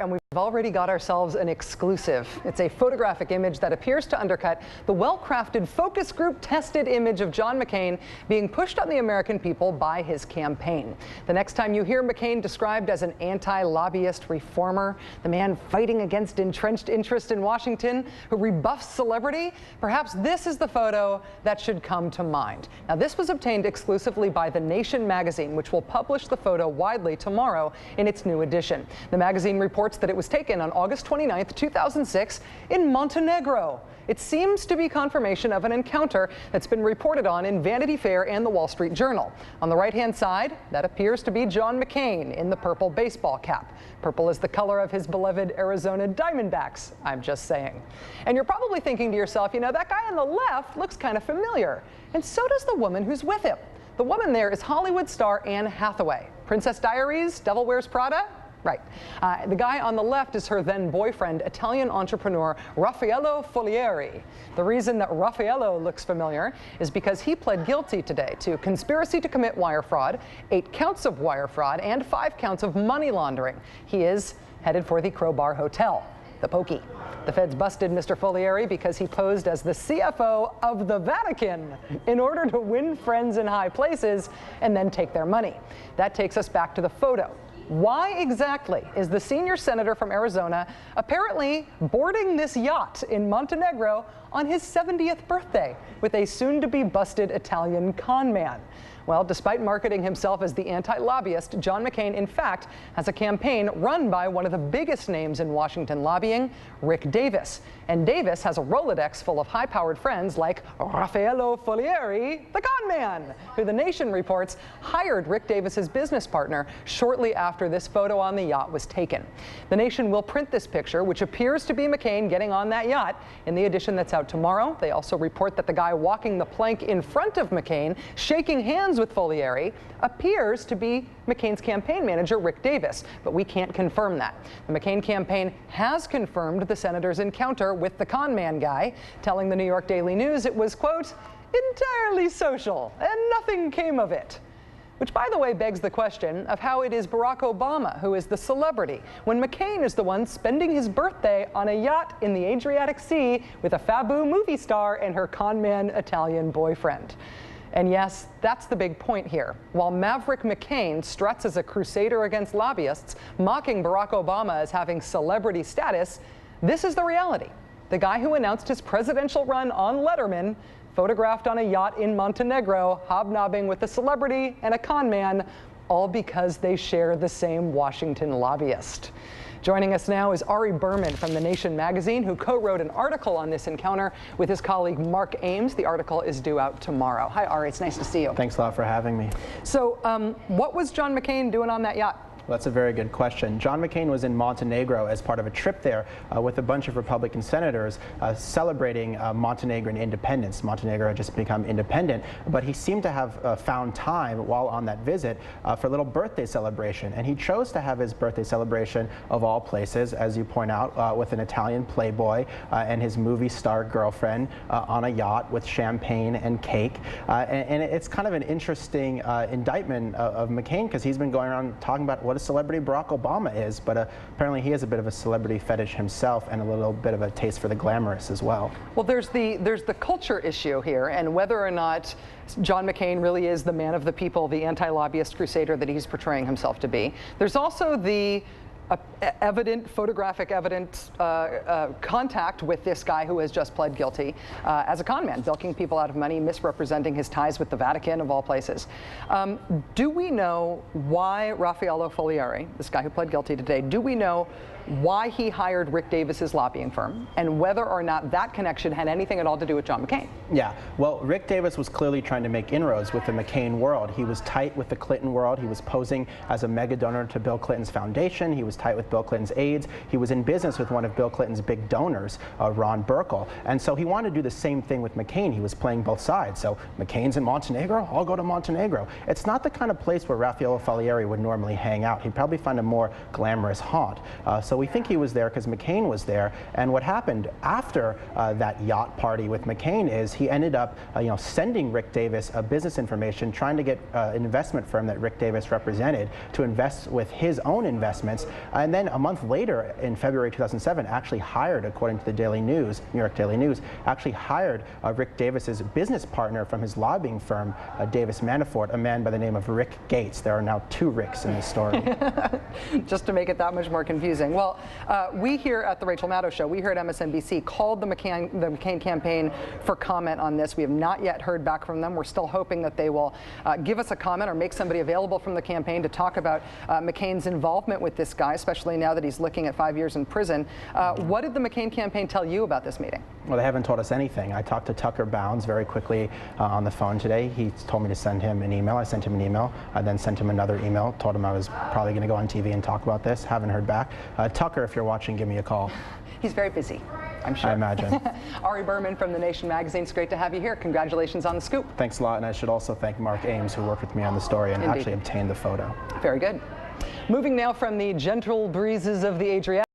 And we've already got ourselves an exclusive. It's a photographic image that appears to undercut the well-crafted focus group tested image of John McCain being pushed on the American people by his campaign. The next time you hear McCain described as an anti-lobbyist reformer, the man fighting against entrenched interest in Washington who rebuffs celebrity, perhaps this is the photo that should come to mind. Now, this was obtained exclusively by The Nation magazine, which will publish the photo widely tomorrow in its new edition. The magazine reports that it was taken on August 29, 2006 in Montenegro. It seems to be confirmation of an encounter that's been reported on in Vanity Fair and the Wall Street Journal. On the right-hand side, that appears to be John McCain in the purple baseball cap. Purple is the color of his beloved Arizona Diamondbacks, I'm just saying. And you're probably thinking to yourself, you know, that guy on the left looks kind of familiar. And so does the woman who's with him. The woman there is Hollywood star Anne Hathaway. Princess Diaries, Devil Wears Prada? Right. The guy on the left is her then boyfriend, Italian entrepreneur Raffaello Folieri. The reason that Raffaello looks familiar is because he pled guilty today to conspiracy to commit wire fraud, 8 counts of wire fraud, and 5 counts of money laundering. He is headed for the Crowbar Hotel, the Pokey. The feds busted Mr. Folieri because he posed as the CFO of the Vatican in order to win friends in high places and then take their money. That takes us back to the photo. Why exactly is the senior senator from Arizona apparently boarding this yacht in Montenegro on his 70th birthday with a soon-to-be busted Italian con man? Well, despite marketing himself as the anti-lobbyist, John McCain, in fact, has a campaign run by one of the biggest names in Washington lobbying, Rick Davis. And Davis has a Rolodex full of high-powered friends like Raffaello Folieri, the con man, who The Nation reports hired Rick Davis's business partner shortly after this photo on the yacht was taken. The Nation will print this picture, which appears to be McCain getting on that yacht, in the edition that's out tomorrow. They also report that the guy walking the plank in front of McCain, shaking hands with Folieri, appears to be McCain's campaign manager, Rick Davis, but we can't confirm that. The McCain campaign has confirmed the senator's encounter with the con man guy, telling the New York Daily News it was, quote, entirely social and nothing came of it. Which, by the way, begs the question of how it is Barack Obama who is the celebrity when McCain is the one spending his birthday on a yacht in the Adriatic Sea with a Fabu movie star and her con man Italian boyfriend. And yes, that's the big point here. While Maverick McCain struts as a crusader against lobbyists, mocking Barack Obama as having celebrity status, this is the reality. The guy who announced his presidential run on Letterman, photographed on a yacht in Montenegro, hobnobbing with a celebrity and a con man, all because they share the same Washington lobbyist. Joining us now is Ari Berman from The Nation magazine, who co-wrote an article on this encounter with his colleague Mark Ames. The article is due out tomorrow. Hi, Ari. It's nice to see you. Thanks a lot for having me. So what was John McCain doing on that yacht? Well, that's a very good question. John McCain was in Montenegro as part of a trip there with a bunch of Republican senators celebrating Montenegrin independence. Montenegro had just become independent, but he seemed to have found time while on that visit for a little birthday celebration. And he chose to have his birthday celebration, of all places, as you point out, with an Italian playboy and his movie star girlfriend on a yacht with champagne and cake. And it's kind of an interesting indictment of McCain, because he's been going around talking about what a celebrity Barack Obama is, but apparently he has a bit of a celebrity fetish himself and a little bit of a taste for the glamorous as well. Well, there's the culture issue here, and whether or not John McCain really is the man of the people, the anti-lobbyist crusader that he's portraying himself to be. There's also the photographic evidence contact with this guy who has just pled guilty as a con man, bilking people out of money, misrepresenting his ties with the Vatican, of all places. Do we know why Raffaello Folieri, this guy who pled guilty today, do we know why he hired Rick Davis's lobbying firm, and whether or not that connection had anything at all to do with John McCain? Yeah, well, Rick Davis was clearly trying to make inroads with the McCain world. He was tight with the Clinton world. He was posing as a mega donor to Bill Clinton's foundation. He was tight with Bill Clinton's aides. He was in business with one of Bill Clinton's big donors, Ron Burkle. And so he wanted to do the same thing with McCain. He was playing both sides. So McCain's in Montenegro, I'll go to Montenegro. It's not the kind of place where Raffaello Folieri would normally hang out. He'd probably find a more glamorous haunt. So we think he was there because McCain was there. And what happened after that yacht party with McCain is he ended up sending Rick Davis business information, trying to get an investment firm that Rick Davis represented to invest with his own investments And then a month later, in February 2007, actually hired, according to the New York Daily News, actually hired Rick Davis's business partner from his lobbying firm, Davis Manafort, a man by the name of Rick Gates. There are now two Ricks in this story. Just to make it that much more confusing. Well, we here at the Rachael Maddow Show, we here at MSNBC called the McCain campaign for comment on this. We have not yet heard back from them. We're still hoping that they will give us a comment or make somebody available from the campaign to talk about McCain's involvement with this guy, especially now that he's looking at 5 years in prison. What did the McCain campaign tell you about this meeting? Well, they haven't told us anything. I talked to Tucker Bounds very quickly on the phone today. He told me to send him an email. I sent him an email. I then sent him another email, told him I was probably going to go on TV and talk about this. Haven't heard back. Tucker, if you're watching, give me a call. He's very busy, I'm sure. I imagine. Ari Berman from The Nation magazine, it's great to have you here. Congratulations on the scoop. Thanks a lot, and I should also thank Mark Ames, who worked with me on the story and actually obtained the photo. Very good. Moving now from the gentle breezes of the Adriatic.